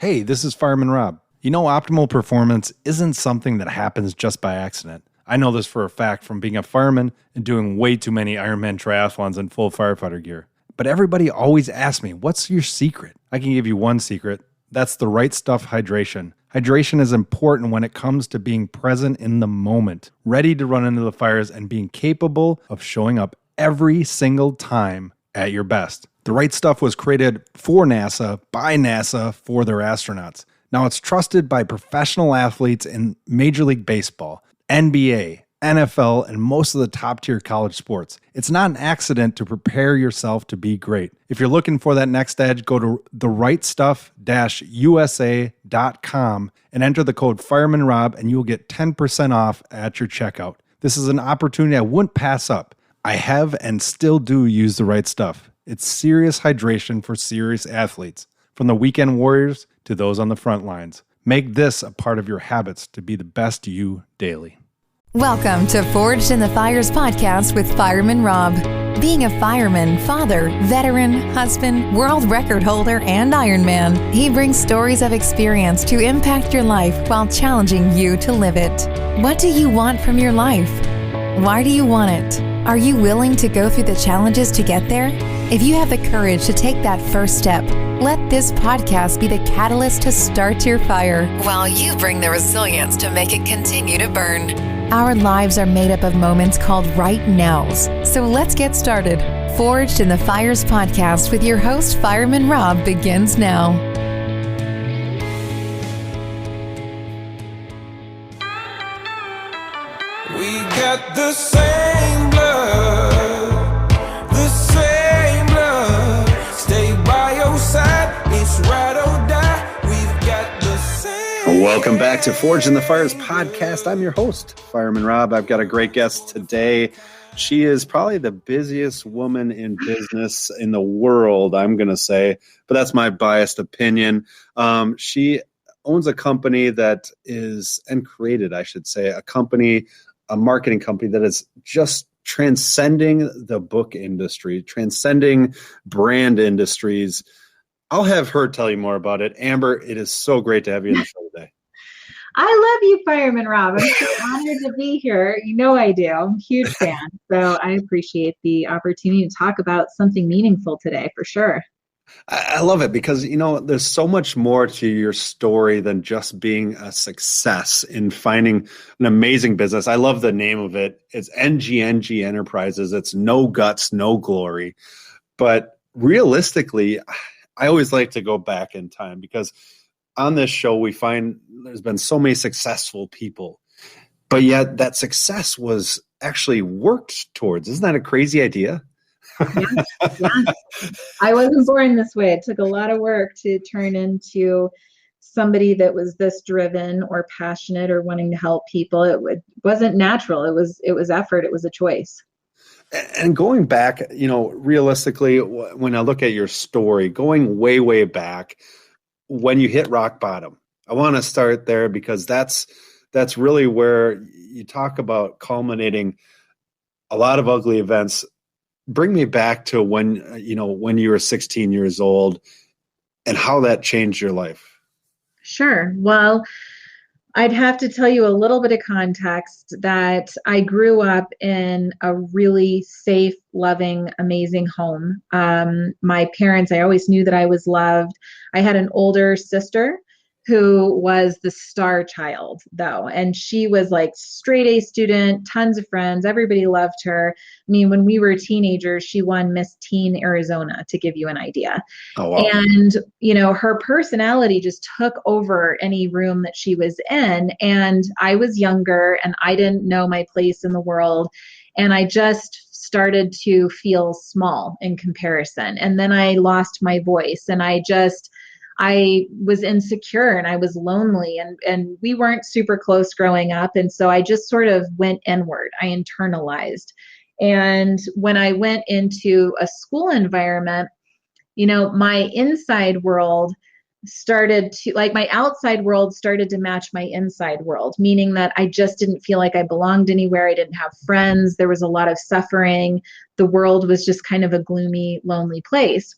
Hey, this is Fireman Rob. You know, optimal performance isn't something that happens just by accident. I know this for a fact from being a fireman and doing way too many Ironman triathlons in full firefighter gear. But everybody always asks me, what's your secret? I can give you one secret. That's the right stuff hydration. Hydration is important when it comes to being present in the moment, ready to run into the fires and being capable of showing up every single time at your best. The right stuff was created for NASA, by NASA, for their astronauts. Now it's trusted by professional athletes in Major League Baseball, NBA, NFL, and most of the top-tier college sports. It's not an accident to prepare yourself to be great. If you're looking for that next edge, go to therightstuff-usa.com and enter the code FiremanRob and you will get 10% off at your checkout. This is an opportunity I wouldn't pass up. I have and still do use the right stuff. It's serious hydration for serious athletes, from the weekend warriors to those on the front lines. Make this a part of your habits to be the best you daily. Welcome to Forged in the Fires podcast with Fireman Rob. Being a fireman, father, veteran, husband, world record holder, and Ironman, he brings stories of experience to impact your life while challenging you to live it. What do you want from your life? Why do you want it? Are you willing to go through the challenges to get there? If you have the courage to take that first step, let this podcast be the catalyst to start your fire, while you bring the resilience to make it continue to burn. Our lives are made up of moments called right nows. So let's get started. Forged in the Fires podcast with your host, Fireman Rob, begins now. We got the same blood, the same blood. Stay by your side, it's ride or die. We've got the same. Welcome back to Forged in the Fires podcast. I'm your host, Fireman Rob. I've got a great guest today. She is probably the busiest woman in business in the world, I'm going to say, but that's my biased opinion. She owns a company that is, and created, I should say, a marketing company that is just transcending the book industry, transcending brand industries. I'll have her tell you more about it. Amber, it is so great to have you on the show today. I love you, Fireman Rob. I'm so honored to be here. You know I do. I'm a huge fan. So I appreciate the opportunity to talk about something meaningful today, for sure. I love it because, you know, there's so much more to your story than just being a success in finding an amazing business. I love the name of it. It's NGNG Enterprises. It's no guts, no glory. But realistically, I always like to go back in time because on this show, we find there's been so many successful people, but yet that success was actually worked towards. Isn't that a crazy idea? Yeah. I wasn't born this way. It took a lot of work to turn into somebody that was this driven or passionate or wanting to help people. It wasn't natural. It was effort. It was a choice. And going back, you know, realistically, when I look at your story, going way, way back, when you hit rock bottom, I want to start there because that's really where you talk about culminating a lot of ugly events. Bring me back to when you were 16 years old and how that changed your life. Sure. Well, I'd have to tell you a little bit of context that I grew up in a really safe, loving, amazing home. My parents, I always knew that I was loved. I had an older sister who was the star child, though. And she was like straight A student, tons of friends. Everybody loved her. I mean, when we were teenagers, she won Miss Teen Arizona, to give you an idea. Oh, wow. And, you know, her personality just took over any room that she was in. And I was younger and I didn't know my place in the world. And I just started to feel small in comparison. And then I lost my voice and I was insecure and I was lonely and we weren't super close growing up. And so I just sort of went inward. I internalized. And when I went into a school environment, you know, my inside world started to, like, my outside world started to match my inside world, meaning that I just didn't feel like I belonged anywhere. I didn't have friends. There was a lot of suffering. The world was just kind of a gloomy, lonely place.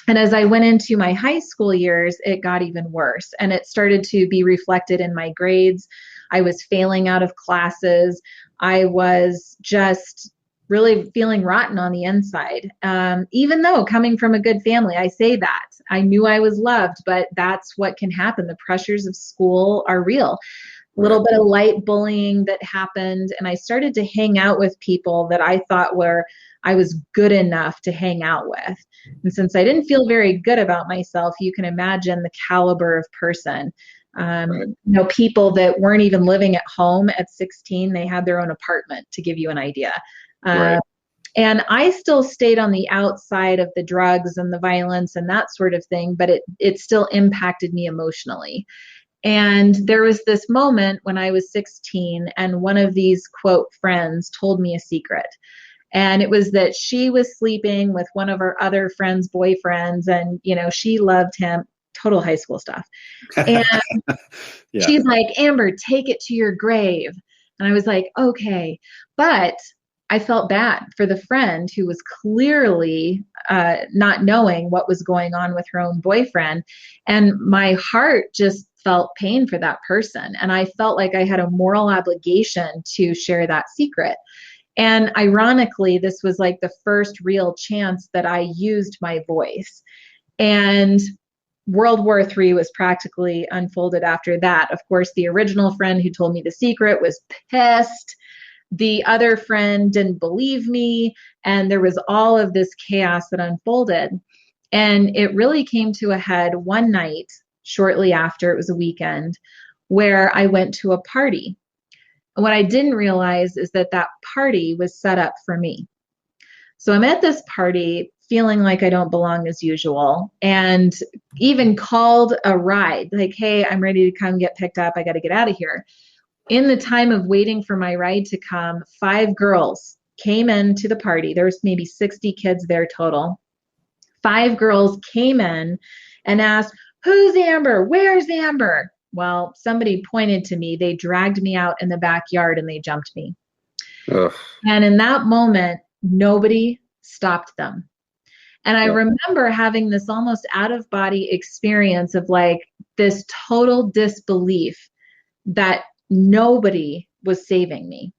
And as I went into my high school years, it got even worse. And it started to be reflected in my grades. I was failing out of classes. I was just really feeling rotten on the inside. Even though coming from a good family, I say that. I knew I was loved, but that's what can happen. The pressures of school are real. A little bit of light bullying that happened. And I started to hang out with people that I thought I was good enough to hang out with. And since I didn't feel very good about myself, you can imagine the caliber of person. People that weren't even living at home at 16, they had their own apartment, to give you an idea. And I still stayed on the outside of the drugs and the violence and that sort of thing, but it still impacted me emotionally. And there was this moment when I was 16, and one of these, quote, friends told me a secret. And it was that she was sleeping with one of her other friends' boyfriends, and, she loved him. Total high school stuff. And she's like, Amber, take it to your grave. And I was like, okay. But I felt bad for the friend who was clearly not knowing what was going on with her own boyfriend. And my heart just felt pain for that person. And I felt like I had a moral obligation to share that secret. And ironically, this was like the first real chance that I used my voice. And World War III was practically unfolded after that. Of course, the original friend who told me the secret was pissed. The other friend didn't believe me. And there was all of this chaos that unfolded. And it really came to a head one night shortly after, it was a weekend, where I went to a party. And what I didn't realize is that party was set up for me. So I'm at this party feeling like I don't belong as usual, and even called a ride, like, hey, I'm ready to come get picked up. I got to get out of here. In the time of waiting for my ride to come, 5 girls came into the party. There was maybe 60 kids there total. 5 girls came in and asked, who's Amber? Where's Amber? Well, somebody pointed to me. They dragged me out in the backyard and they jumped me. Ugh. And in that moment, nobody stopped them. And I remember having this almost out-of-body experience of like this total disbelief that nobody was saving me.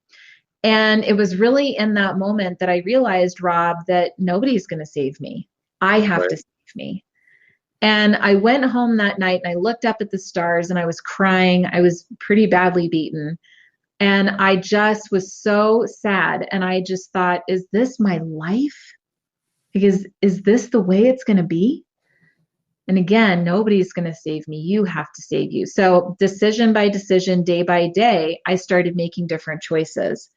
And it was really in that moment that I realized, Rob, that nobody's going to save me. I have to save me. And I went home that night and I looked up at the stars and I was crying. I was pretty badly beaten. And I just was so sad. And I just thought, is this my life? Because is this the way it's going to be? And again, nobody's going to save me. You have to save you. So decision by decision, day by day, I started making different choices,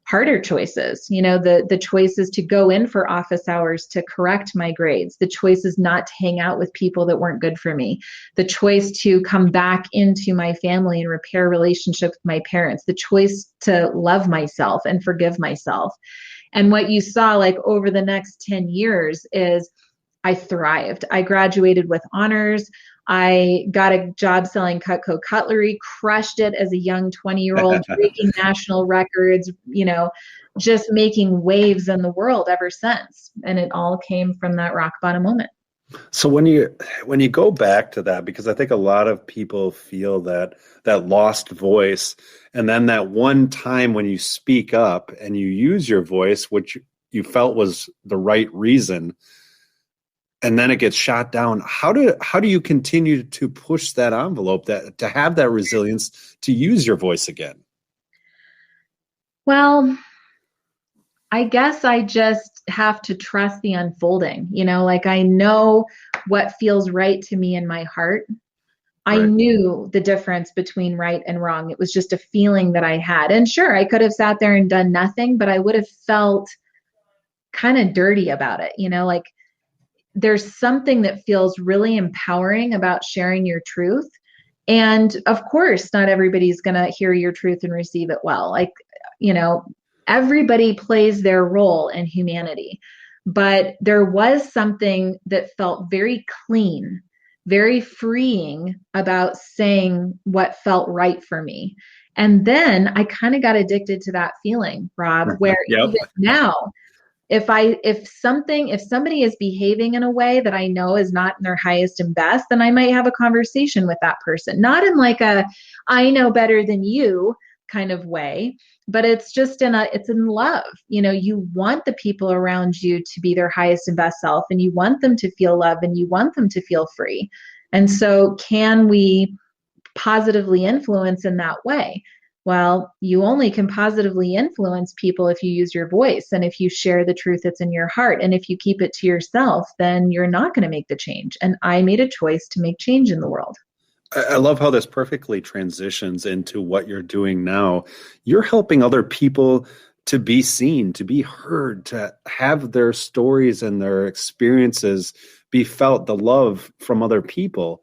harder choices. The choices to go in for office hours to correct my grades, the choices not to hang out with people that weren't good for me, the choice to come back into my family and repair relationship with my parents, the choice to love myself and forgive myself. And what you saw like over the next 10 years is I thrived. I graduated with honors. I got a job selling Cutco cutlery, crushed it as a young 20-year-old, breaking national records, just making waves in the world ever since. And it all came from that rock bottom moment. So when you go back to that, because I think a lot of people feel that lost voice, and then that one time when you speak up and you use your voice, which you felt was the right reason, and then it gets shot down. How do you continue to push that envelope, to have that resilience to use your voice again? Well, I guess I just have to trust the unfolding. Like I know what feels right to me in my heart. I knew the difference between right and wrong. It was just a feeling that I had. And sure, I could have sat there and done nothing, but I would have felt kind of dirty about it. Like there's something that feels really empowering about sharing your truth. And of course, not everybody's going to hear your truth and receive it well. Like, everybody plays their role in humanity. But there was something that felt very clean, very freeing about saying what felt right for me. And then I kind of got addicted to that feeling, Rob, where even now If somebody is behaving in a way that I know is not in their highest and best, then I might have a conversation with that person, not in like a I know better than you kind of way, but it's in love. You want the people around you to be their highest and best self, and you want them to feel love, and you want them to feel free. And so can we positively influence in that way? Well, you only can positively influence people if you use your voice and if you share the truth that's in your heart. And if you keep it to yourself, then you're not going to make the change. And I made a choice to make change in the world. I love how this perfectly transitions into what you're doing now. You're helping other people to be seen, to be heard, to have their stories and their experiences be felt, the love from other people.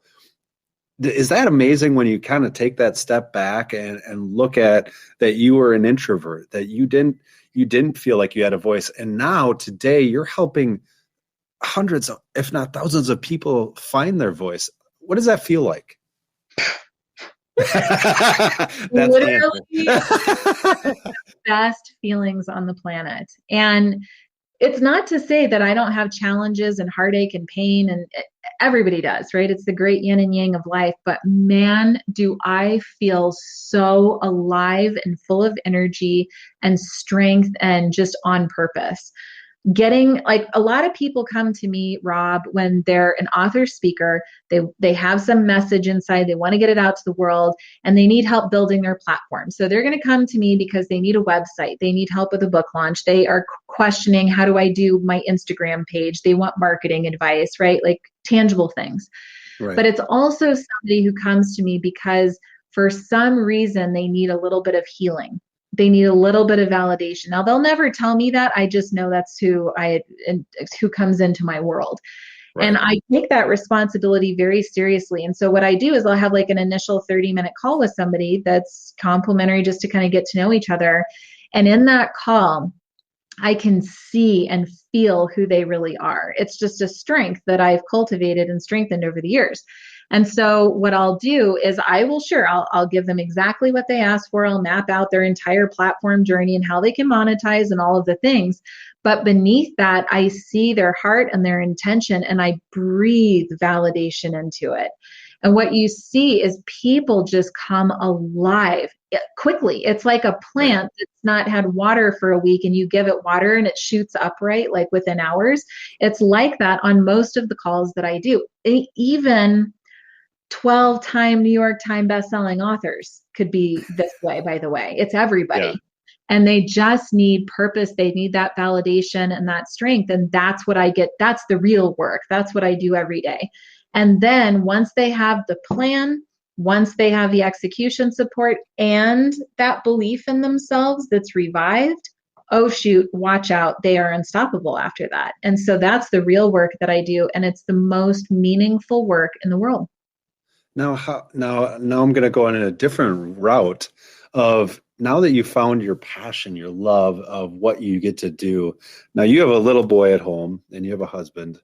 Is that amazing when you kind of take that step back and look at that you were an introvert, that you didn't feel like you had a voice, and now today you're helping hundreds, if not thousands of people find their voice. What does that feel like? That's literally the best feelings on the planet. And it's not to say that I don't have challenges and heartache and pain, and everybody does, right? It's the great yin and yang of life. But man, do I feel so alive and full of energy and strength and just on purpose. Getting like a lot of people come to me, Rob, when they're an author speaker, they have some message inside, they want to get it out to the world, and they need help building their platform. So they're going to come to me because they need a website, they need help with a book launch, they are questioning, how do I do my Instagram page? They want marketing advice, right? Like tangible things. Right. But it's also somebody who comes to me because for some reason they need a little bit of healing. They need a little bit of validation. Now, they'll never tell me that. I just know that's who comes into my world. Right. And I take that responsibility very seriously. And so what I do is I'll have like an initial 30-minute call with somebody that's complimentary, just to kind of get to know each other. And in that call, I can see and feel who they really are. It's just a strength that I've cultivated and strengthened over the years. And so what I'll do is I'll give them exactly what they asked for. I'll map out their entire platform journey and how they can monetize and all of the things. But beneath that, I see their heart and their intention, and I breathe validation into it. And what you see is people just come alive quickly. It's like a plant that's not had water for a week, and you give it water and it shoots upright like within hours. It's like that on most of the calls that I do. Even 12-time New York Times bestselling authors could be this way, by the way. It's everybody. Yeah. And they just need purpose. They need that validation and that strength. And that's what I get. That's the real work. That's what I do every day. And then once they have the plan, once they have the execution support and that belief in themselves that's revived, oh shoot, watch out, they are unstoppable after that. And so that's the real work that I do. And it's the most meaningful work in the world. Now I'm going to go on a different route of, now that you found your passion, your love of what you get to do. Now you have a little boy at home and you have a husband.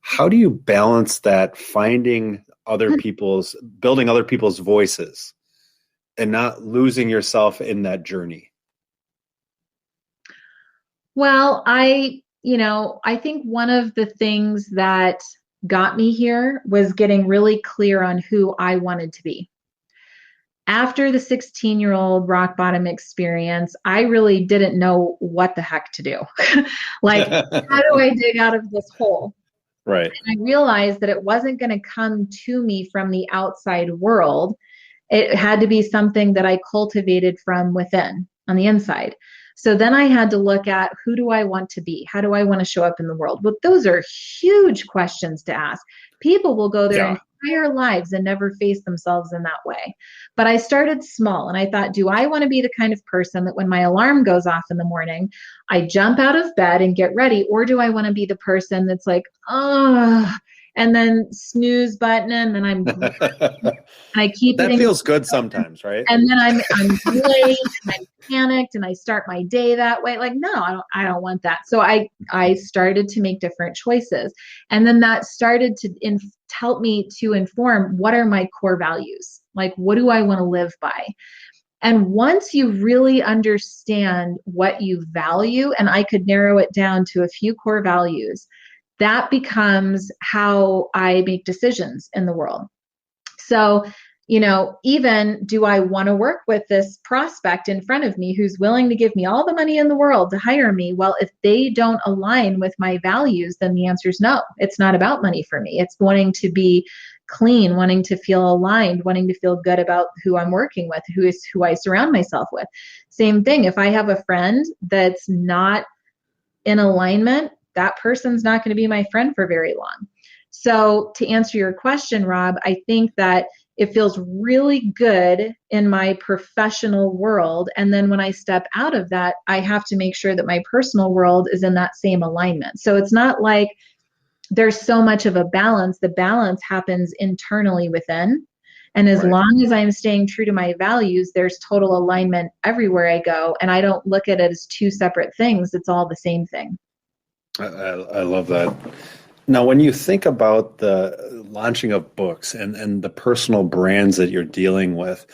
How do you balance that, finding building other people's voices and not losing yourself in that journey? Well, I think one of the things that got me here was getting really clear on who I wanted to be. After the 16-year-old rock bottom experience, I really didn't know what the heck to do. Like, how do I dig out of this hole? Right. And I realized that it wasn't going to come to me from the outside world. It had to be something that I cultivated from within, on the inside. So then I had to look at, who do I want to be? How do I want to show up in the world? Well, those are huge questions to ask. People will go their entire lives and never face themselves in that way. But I started small and I thought, do I want to be the kind of person that when my alarm goes off in the morning, I jump out of bed and get ready? Or do I want to be the person that's like, oh, and then snooze button, and then I'm and I keep that feels good sometimes, right? And then I'm late and I'm panicked and I start my day that way. Like, no, I don't want that. So I started to make different choices, and then that started to help me to inform, what are my core values? Like, what do I want to live by? And once you really understand what you value, and I could narrow it down to a few core values, that becomes how I make decisions in the world. So, even do I want to work with this prospect in front of me who's willing to give me all the money in the world to hire me? Well, if they don't align with my values, then the answer is no. It's not about money for me. It's wanting to be clean, wanting to feel aligned, wanting to feel good about who I'm working with, who I surround myself with. Same thing. If I have a friend that's not in alignment, that person's not going to be my friend for very long. So to answer your question, Rob, I think that it feels really good in my professional world. And then when I step out of that, I have to make sure that my personal world is in that same alignment. So it's not like there's so much of a balance. The balance happens internally within. And as long as I'm staying true to my values, there's total alignment everywhere I go. And I don't look at it as two separate things. It's all the same thing. I love that. Now, when you think about the launching of books and the personal brands that you're dealing with,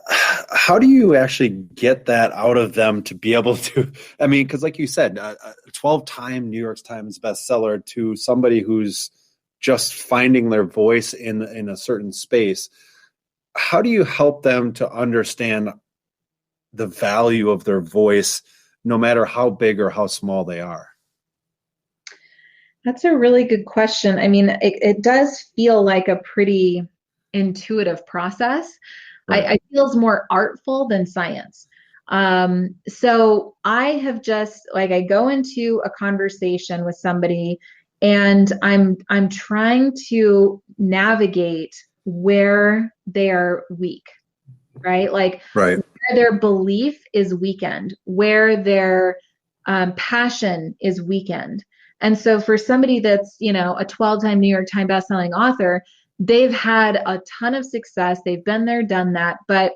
how do you actually get that out of them to be able to, I mean, because like you said, a 12-time New York Times bestseller to somebody who's just finding their voice in a certain space, how do you help them to understand the value of their voice, no matter how big or how small they are? That's a really good question. I mean, it does feel like a pretty intuitive process. Right. I feel it's more artful than science. So I have just I go into a conversation with somebody and I'm trying to navigate where they are weak, right? Where their belief is weakened, where their passion is weakened. And so for somebody that's, a 12-time New York Times bestselling author, they've had a ton of success. They've been there, done that. But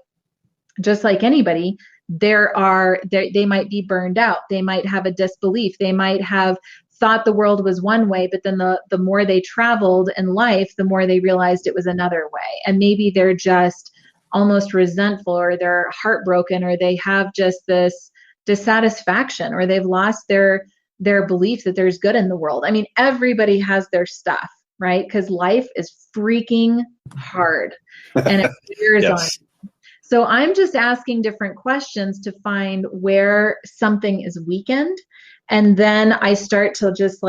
just like anybody, they might be burned out. They might have a disbelief. They might have thought the world was one way, but then the more they traveled in life, the more they realized it was another way. And maybe they're just almost resentful, or they're heartbroken, or they have just this dissatisfaction, or they've lost their belief that there's good in the world. I mean, everybody has their stuff, right? Because life is freaking hard and it wears on. So I'm just asking different questions to find where something is weakened. And then I start to just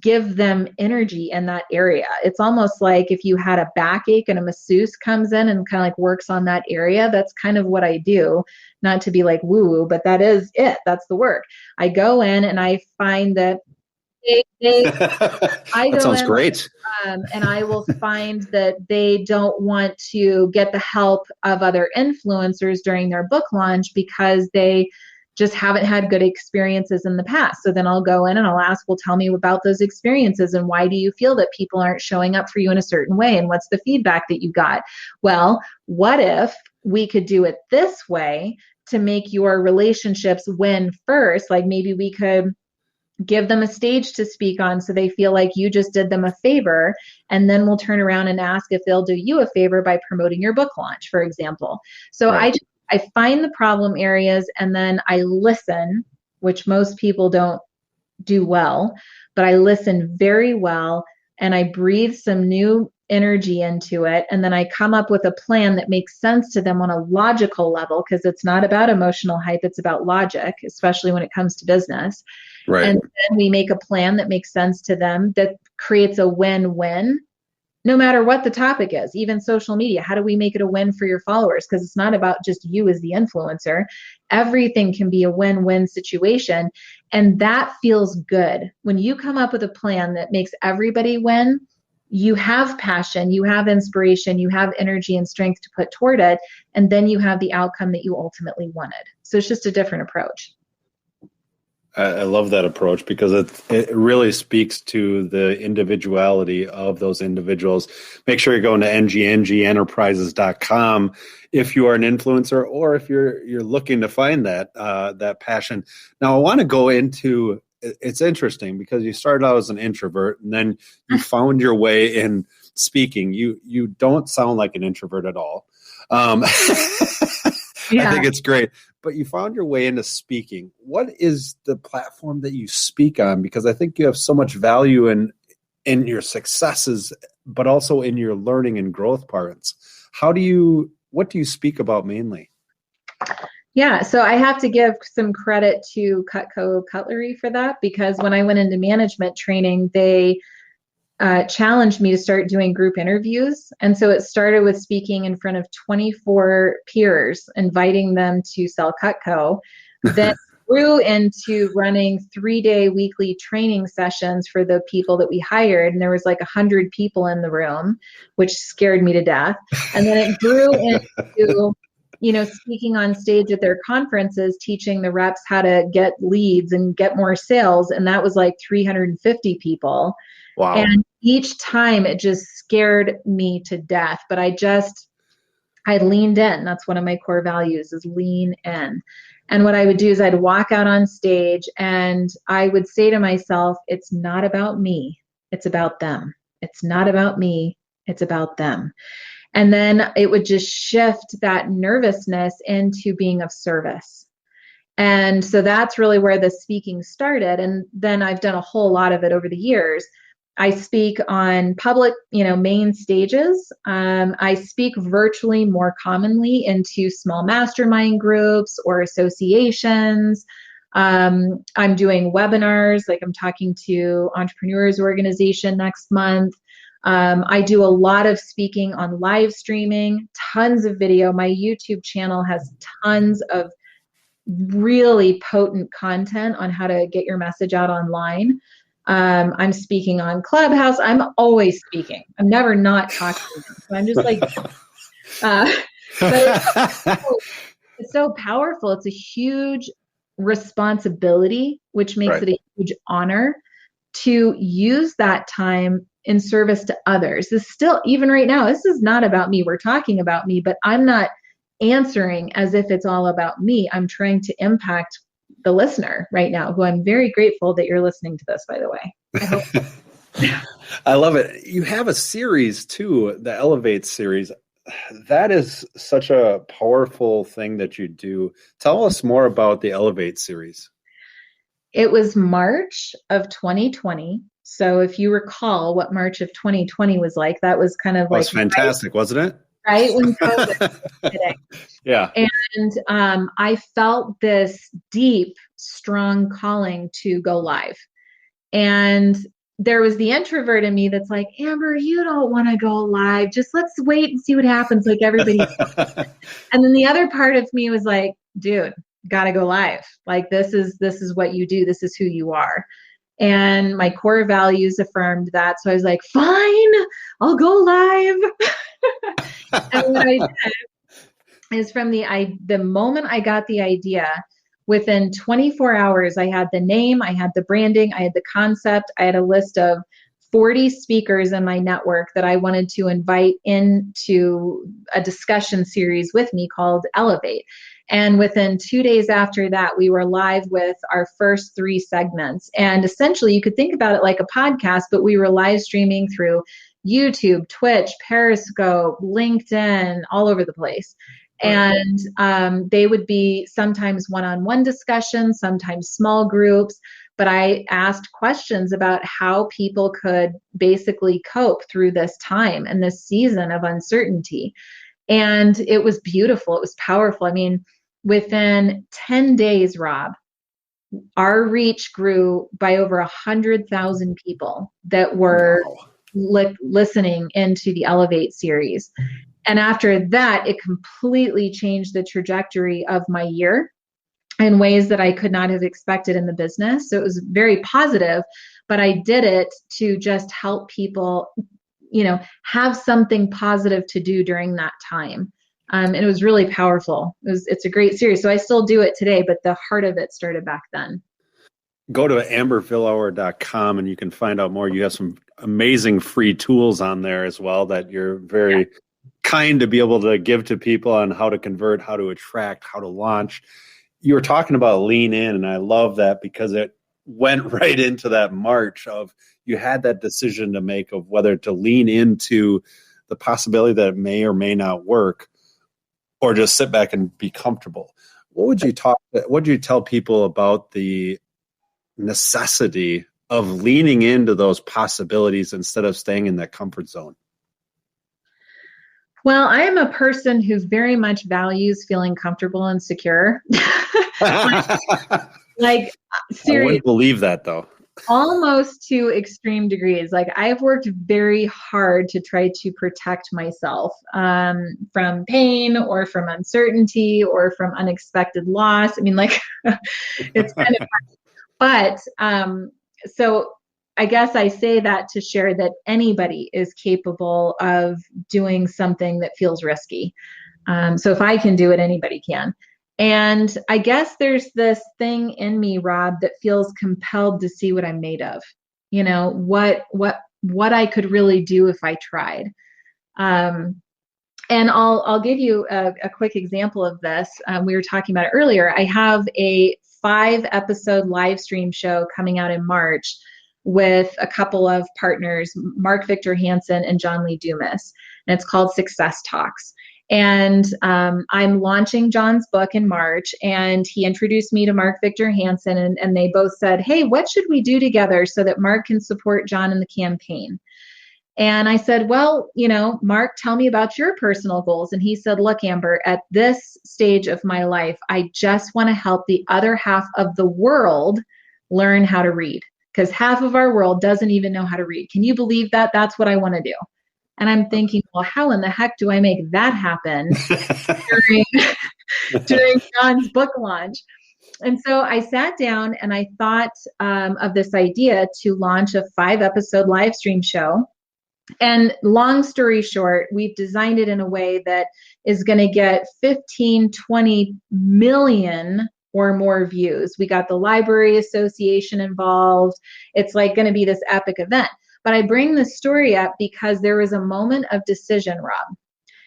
give them energy in that area. It's almost like if you had a backache and a masseuse comes in and kind of works on that area. That's kind of what I do. Not to be woo-woo, but that is it. That's the work. I go in and I find that that sounds great. And I will find that they don't want to get the help of other influencers during their book launch because they just haven't had good experiences in the past. So then I'll go in and I'll ask, well, tell me about those experiences, and why do you feel that people aren't showing up for you in a certain way, and what's the feedback that you got? Well, what if we could do it this way to make your relationships win first? Maybe we could give them a stage to speak on so they feel like you just did them a favor, and then we'll turn around and ask if they'll do you a favor by promoting your book launch, for example. So I find the problem areas and then I listen, which most people don't do well, but I listen very well and I breathe some new energy into it. And then I come up with a plan that makes sense to them on a logical level, because it's not about emotional hype, it's about logic, especially when it comes to business. Right. And then we make a plan that makes sense to them, that creates a win-win, no matter what the topic is. Even social media, how do we make it a win for your followers? Because it's not about just you as the influencer. Everything can be a win-win situation. And that feels good. When you come up with a plan that makes everybody win, you have passion, you have inspiration, you have energy and strength to put toward it. And then you have the outcome that you ultimately wanted. So it's just a different approach. I love that approach because it really speaks to the individuality of those individuals. Make sure you're going to ngnenterprises.com if you are an influencer, or if you're looking to find that passion. Now, I want to go into, it's interesting because you started out as an introvert and then you found your way speaking. You don't sound like an introvert at all. I think it's great. But you found your way into speaking. What is the platform that you speak on? Because I think you have so much value in your successes, but also in your learning and growth parts. What do you speak about mainly? Yeah, so I have to give some credit to Cutco Cutlery for that, because when I went into management training, they challenged me to start doing group interviews. And so it started with speaking in front of 24 peers, inviting them to sell Cutco. Then grew into running 3-day weekly training sessions for the people that we hired. And there was like 100 people in the room, which scared me to death. And then it grew into, speaking on stage at their conferences, teaching the reps how to get leads and get more sales. And that was like 350 people. Wow. And each time it just scared me to death, but I leaned in. That's one of my core values, is lean in. And what I would do is I'd walk out on stage and I would say to myself, it's not about me, it's about them. It's not about me, it's about them. And then it would just shift that nervousness into being of service. And so that's really where the speaking started. And then I've done a whole lot of it over the years. I speak on public, main stages. I speak virtually more commonly into small mastermind groups or associations. I'm doing webinars, like I'm talking to Entrepreneurs Organization next month. I do a lot of speaking on live streaming, tons of video. My YouTube channel has tons of really potent content on how to get your message out online. I'm speaking on Clubhouse. I'm always speaking. I'm never not talking. So I'm just like, but it's so powerful. It's a huge responsibility, which makes it a huge honor to use that time in service to others. This still, even right now, this is not about me. We're talking about me, but I'm not answering as if it's all about me. I'm trying to impact the listener right now, who I'm very grateful that you're listening to this, by the way. I hope. I love it. You have a series too, the Elevate series. That is such a powerful thing that you do. Tell us more about the Elevate series. It was March of 2020. So if you recall what March of 2020 was like, that was kind of was fantastic, wasn't it? Right when COVID was hitting. Yeah. And I felt this deep, strong calling to go live. And there was the introvert in me that's like, Amber, you don't want to go live. Just let's wait and see what happens, like everybody. And then the other part of me was like, dude, gotta go live. Like this is what you do. This is who you are. And my core values affirmed that. So I was like, fine, I'll go live. And what I did is from the moment I got the idea, within 24 hours, I had the name, I had the branding, I had the concept, I had a list of 40 speakers in my network that I wanted to invite into a discussion series with me called Elevate. And within 2 days after that, we were live with our first 3 segments. And essentially, you could think about it like a podcast, but we were live streaming through YouTube, Twitch, Periscope, LinkedIn, all over the place. And they would be sometimes one-on-one discussions, sometimes small groups. But I asked questions about how people could basically cope through this time and this season of uncertainty. And it was beautiful. It was powerful. I mean, within 10 days, Rob, our reach grew by over 100,000 people that were listening into the Elevate series. And after that, it completely changed the trajectory of my year in ways that I could not have expected in the business. So it was very positive, but I did it to just help people, have something positive to do during that time. And it was really powerful. It's a great series. So I still do it today, but the heart of it started back then. Go to ambervilhauer.com and you can find out more. You have some amazing free tools on there as well that you're very kind to be able to give to people on how to convert, how to attract, how to launch. You were talking about lean in, and I love that because it went right into that march of you had that decision to make of whether to lean into the possibility that it may or may not work, or just sit back and be comfortable. What would you tell people about the necessity of leaning into those possibilities instead of staying in that comfort zone? Well, I am a person who very much values feeling comfortable and secure. Like, I seriously, wouldn't believe that though. almost to extreme degrees. Like, I've worked very hard to try to protect myself from pain or from uncertainty or from unexpected loss. I mean, like, it's kind of, but so I guess I say that to share that anybody is capable of doing something that feels risky. So if I can do it, anybody can. And I guess there's this thing in me, Rob, that feels compelled to see what I'm made of. You know, what I could really do if I tried. And I'll give you a quick example of this. We were talking about it earlier. I have a 5-episode live stream show coming out in March with a couple of partners, Mark Victor Hansen and John Lee Dumas. And it's called Success Talks. And I'm launching John's book in March, and he introduced me to Mark Victor Hansen, and they both said, hey, what should we do together so that Mark can support John in the campaign? And I said, well, you know, Mark, tell me about your personal goals. And he said, look, Amber, at this stage of my life, I just want to help the other half of the world learn how to read, because half of our world doesn't even know how to read. Can you believe that? That's what I want to do. And I'm thinking, well, how in the heck do I make that happen during John's book launch? And so I sat down and I thought of this idea to launch a 5-episode live stream show. And long story short, we've designed it in a way that is going to get 15, 20 million or more views. We got the Library Association involved. It's like going to be this epic event. But I bring this story up because there was a moment of decision, Rob,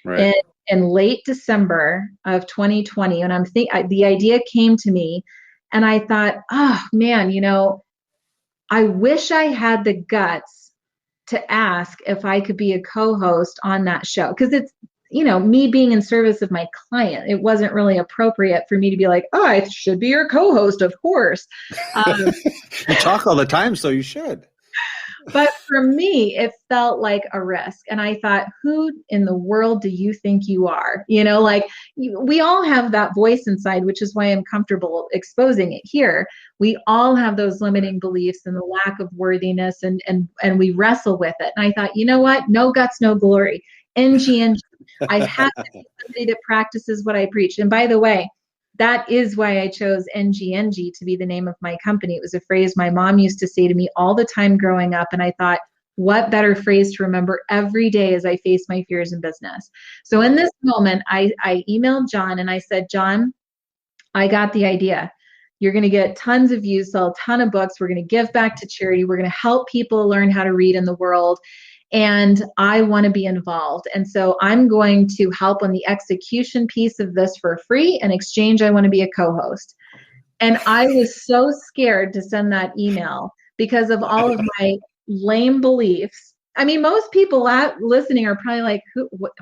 Right. in late December of 2020. And the idea came to me, and I thought, oh man, you know, I wish I had the guts to ask if I could be a co-host on that show. Because it's, you know, me being in service of my client, it wasn't really appropriate for me to be like, oh, I should be your co-host, of course. You talk all the time, so you should. But for me, it felt like a risk. And I thought, who in the world do you think you are? You know, like we all have that voice inside, which is why I'm comfortable exposing it here. We all have those limiting beliefs and the lack of worthiness, and we wrestle with it. And I thought, you know what? No guts, no glory. NG. I have to be somebody that practices what I preach. And by the way, that is why I chose NG to be the name of my company. It was a phrase my mom used to say to me all the time growing up. And I thought, what better phrase to remember every day as I face my fears in business? So in this moment, I emailed John and I said, John, I got the idea. You're going to get tons of views, sell a ton of books. We're going to give back to charity. We're going to help people learn how to read in the world. And I want to be involved. And so I'm going to help on the execution piece of this for free. In exchange, I want to be a co-host. And I was so scared to send that email because of all of my lame beliefs. I mean, most people listening are probably like,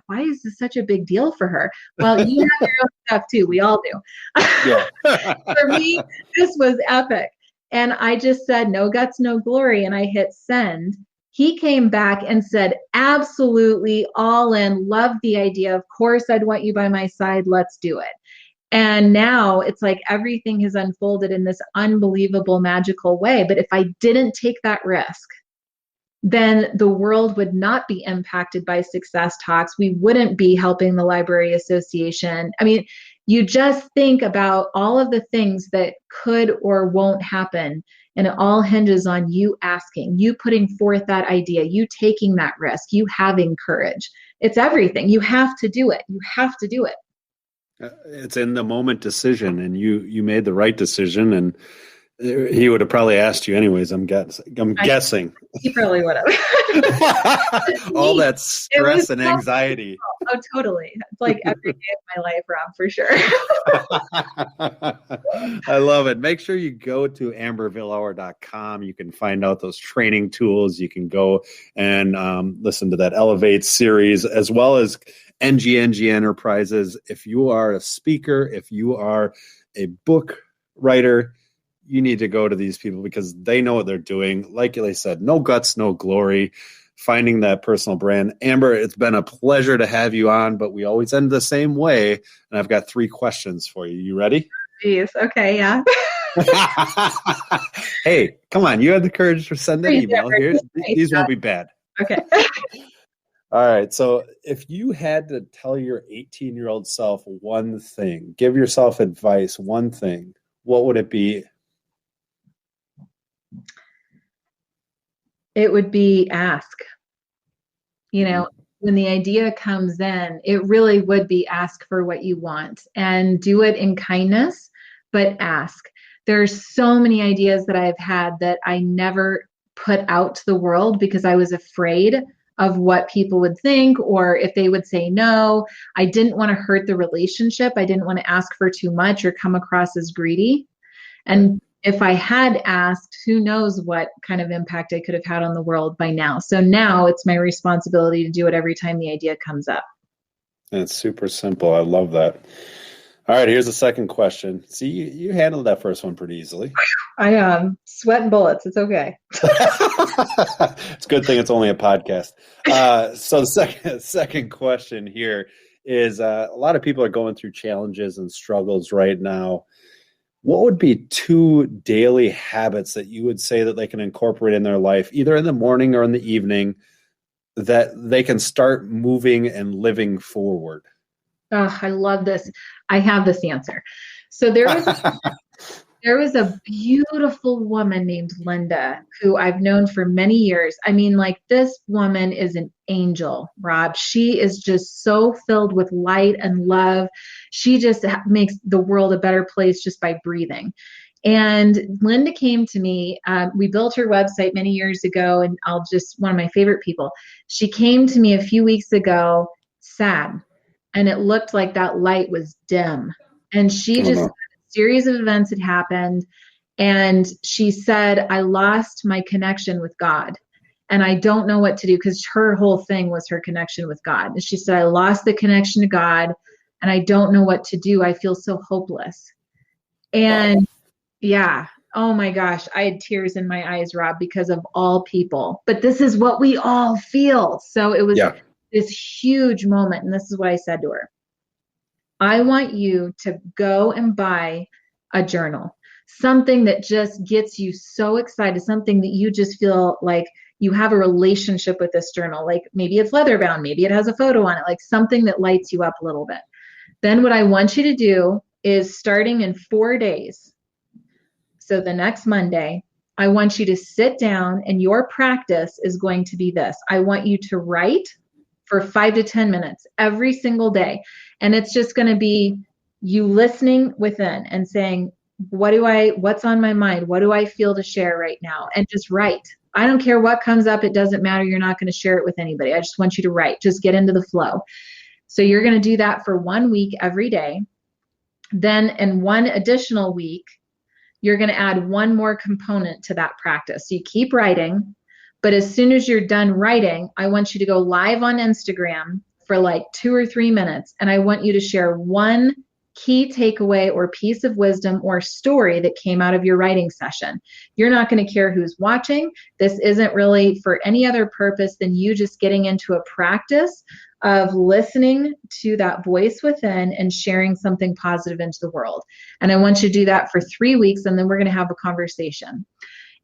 why is this such a big deal for her? Well, you have your own stuff too. We all do. Yeah. For me, this was epic. And I just said, no guts, no glory. And I hit send. He came back and said, absolutely, all in, love the idea. Of course, I'd want you by my side. Let's do it. And now it's like everything has unfolded in this unbelievable, magical way. But if I didn't take that risk, then the world would not be impacted by Success Talks. We wouldn't be helping the Library Association. I mean, you just think about all of the things that could or won't happen. And it all hinges on you asking, you putting forth that idea, you taking that risk, you having courage. It's everything. You have to do it. You have to do it. It's in the moment decision, and you made the right decision. And He would have probably asked you anyways. I'm guessing. He probably would have. All that stress and anxiety. Oh, totally. It's like every day of my life, Rob, for sure. I love it. Make sure you go to ambervilhauer.com. You can find out those training tools. You can go and listen to that Elevate series, as well as NG Enterprises. If you are a speaker, if you are a book writer, you need to go to these people because they know what they're doing. Like they said, no guts, no glory. Finding that personal brand. Amber, it's been a pleasure to have you on, but we always end the same way. And I've got 3 questions for you. You ready? Jeez. Okay. Yeah. Hey, come on. You had the courage to send that email. Here, these won't be bad. Okay. All right. So if you had to tell your 18-year-old self one thing, give yourself advice, one thing, what would it be? It would be ask. You know, when the idea comes in, it really would be ask for what you want and do it in kindness, but ask. There's so many ideas that I've had that I never put out to the world because I was afraid of what people would think or if they would say no. I didn't want to hurt the relationship. I didn't want to ask for too much or come across as greedy. And if I had asked, who knows what kind of impact I could have had on the world by now. So now it's my responsibility to do it every time the idea comes up. It's super simple. I love that. All right, here's the second question. See, you handled that first one pretty easily. I am sweating bullets. It's okay. It's a good thing it's only a podcast. So the second question here is a lot of people are going through challenges and struggles right now. What would be 2 daily habits that you would say that they can incorporate in their life, either in the morning or in the evening, that they can start moving and living forward? Oh, I love this. I have this answer. So there was a beautiful woman named Linda who I've known for many years. I mean, like, this woman is an angel, Rob. She is just so filled with light and love. She just makes the world a better place just by breathing. And Linda came to me. We built her website many years ago, and one of my favorite people. She came to me a few weeks ago, sad, and it looked like that light was dim. And she a series of events had happened, and she said, I lost my connection with God, and I don't know what to do, because her whole thing was her connection with God. And she said, I lost the connection to God, and I don't know what to do. I feel so hopeless. And yeah, oh my gosh, I had tears in my eyes, Rob, because of all people. But this is what we all feel. So it was this huge moment. And this is what I said to her. I want you to go and buy a journal, something that just gets you so excited, something that you just feel like you have a relationship with this journal. Like, maybe it's leather bound, maybe it has a photo on it, like something that lights you up a little bit. Then what I want you to do is, starting in 4 days, so the next Monday, I want you to sit down, and your practice is going to be this. I want you to write for 5 to 10 minutes every single day. And it's just going to be you listening within and saying, what's on my mind? What do I feel to share right now? And just write. I don't care what comes up. It doesn't matter. You're not going to share it with anybody. I just want you to write. Just get into the flow. So you're going to do that for 1 week every day. Then in 1 additional week, you're going to add 1 more component to that practice. So you keep writing, but as soon as you're done writing, I want you to go live on Instagram for like 2 or 3 minutes. And I want you to share 1 key takeaway or piece of wisdom or story that came out of your writing session. You're not going to care who's watching. This isn't really for any other purpose than you just getting into a practice of listening to that voice within and sharing something positive into the world. And I want you to do that for 3 weeks, and then we're going to have a conversation.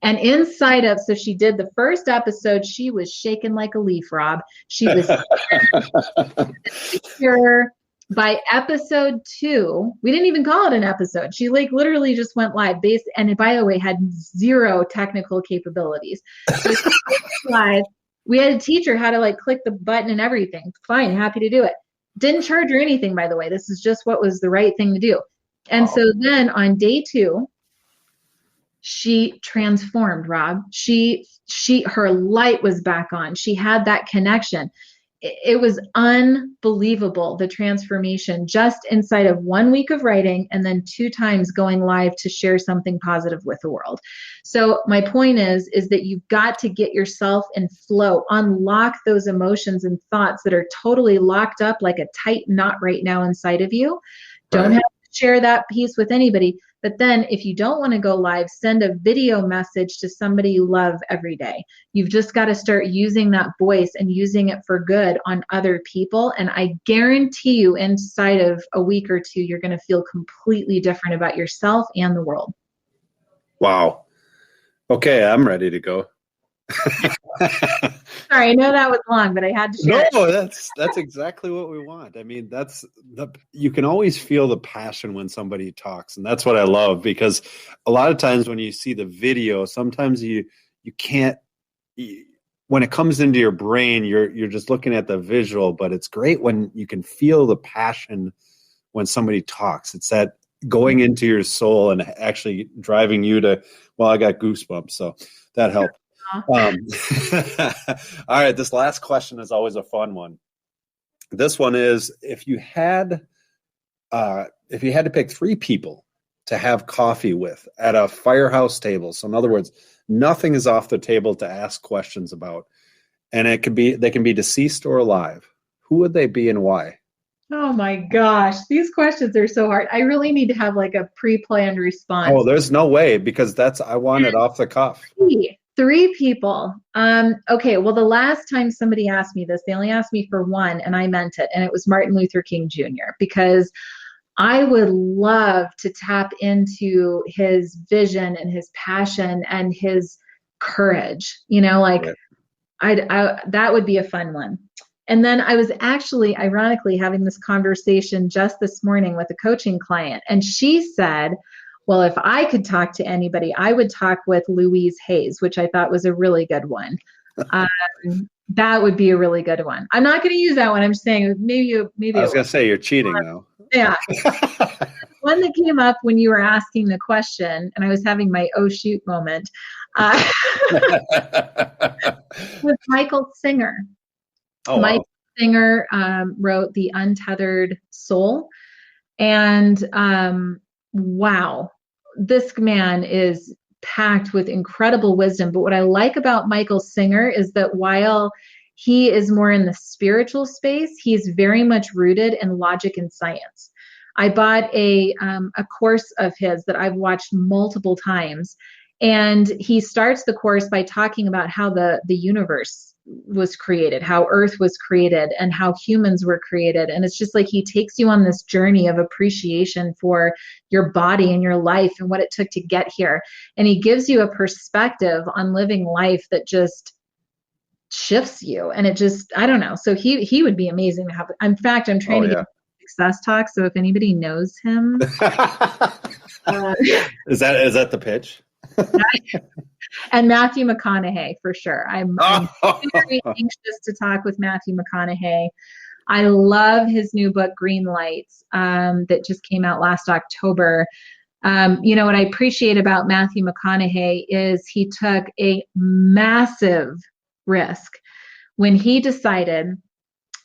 And inside of, so she did the first episode, she was shaking like a leaf, Rob. She was secure. By episode 2, we didn't even call it an episode. She like literally just went live, and by the way, had 0 technical capabilities. So she went live. We had to teach her how to like click the button and everything. Fine, happy to do it. Didn't charge her anything, by the way. This is just what was the right thing to do. And so then on day 2, she transformed, Rob. Her light was back on. She had that connection. It was unbelievable, the transformation just inside of 1 week of writing and then 2 times going live to share something positive with the world. So my point is that you've got to get yourself in flow, unlock those emotions and thoughts that are totally locked up like a tight knot right now inside of you. Don't have to share that piece with anybody. But then if you don't want to go live, send a video message to somebody you love every day. You've just got to start using that voice and using it for good on other people. And I guarantee you inside of a week or two, you're going to feel completely different about yourself and the world. Wow. Okay, I'm ready to go. Sorry, I know that was long, but I had to share. No, that's exactly what we want. I mean, you can always feel the passion when somebody talks, and that's what I love, because a lot of times when you see the video, sometimes you can't. When it comes into your brain, you're just looking at the visual, but it's great when you can feel the passion when somebody talks. It's that going into your soul and actually driving you to. Well, I got goosebumps, so that helped. All right, this last question is always a fun one. This one is, if you had to pick 3 people to have coffee with at a firehouse table, so in other words, nothing is off the table to ask questions about, and they can be deceased or alive, who would they be and why? Oh my gosh, these questions are so hard. I really need to have like a pre-planned response. Oh, there's no way, because I want it off the cuff. 3 people. Okay, well, the last time somebody asked me this, they only asked me for 1, and I meant it, and it was Martin Luther King Jr., because I would love to tap into his vision and his passion and his courage. That would be a fun one. And then I was actually, ironically, having this conversation just this morning with a coaching client, and she said, well, if I could talk to anybody, I would talk with Louise Hayes, which I thought was a really good one. That would be a really good one. I'm not going to use that one. I'm just saying maybe. I was going to say you're cheating now. Yeah. One that came up when you were asking the question, and I was having my oh shoot moment, was Michael Singer. Oh, Mike Singer wrote The Untethered Soul, and wow, this man is packed with incredible wisdom. But what I like about Michael Singer is that while he is more in the spiritual space, he's very much rooted in logic and science. I bought a course of his that I've watched multiple times, and he starts the course by talking about how the universe was created, how Earth was created, and how humans were created. And it's just like he takes you on this journey of appreciation for your body and your life and what it took to get here. And he gives you a perspective on living life that just shifts you. And it just, I don't know. So he would be amazing to have. In fact, I'm trying to get success talk. So if anybody knows him, is that the pitch? And Matthew McConaughey, for sure. I'm very anxious to talk with Matthew McConaughey. I love his new book, Green Lights, that just came out last October. What I appreciate about Matthew McConaughey is he took a massive risk when he decided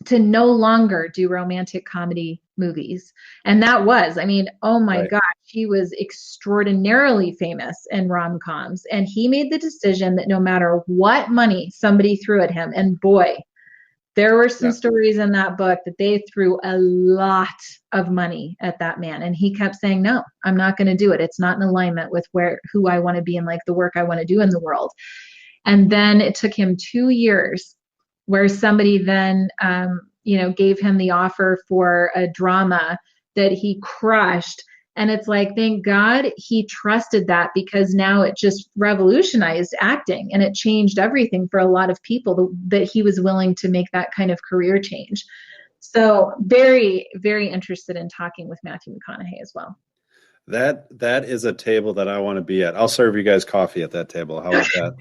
to no longer do romantic comedy movies. And that was, oh my gosh, he was extraordinarily famous in rom-coms. And he made the decision that no matter what money somebody threw at him, and boy, there were some stories in that book that they threw a lot of money at that man. And he kept saying, no, I'm not going to do it. It's not in alignment with who I want to be and like the work I want to do in the world. And then it took him 2 years where somebody then, gave him the offer for a drama that he crushed. And it's like, thank God he trusted that, because now it just revolutionized acting and it changed everything for a lot of people that he was willing to make that kind of career change. So very, very interested in talking with Matthew McConaughey as well. That is a table that I want to be at. I'll serve you guys coffee at that table. How about that?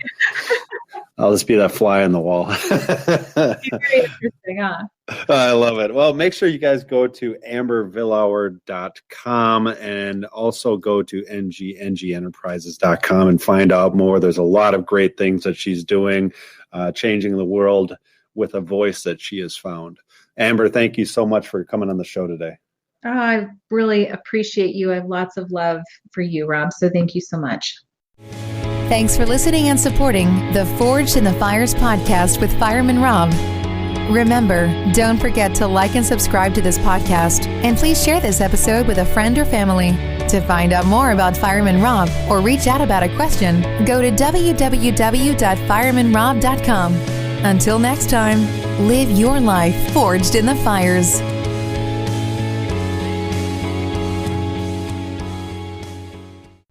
I'll just be that fly on the wall. Very interesting, huh? I love it. Well, make sure you guys go to ambervilhauer.com and also go to ngenterprises.com and find out more. There's a lot of great things that she's doing, changing the world with a voice that she has found. Amber, thank you so much for coming on the show today. Oh, I really appreciate you. I have lots of love for you, Rob. So thank you so much. Thanks for listening and supporting the Forged in the Fires podcast with Fireman Rob. Remember, don't forget to like and subscribe to this podcast, and please share this episode with a friend or family. To find out more about Fireman Rob or reach out about a question, go to www.firemanrob.com. Until next time, live your life forged in the fires.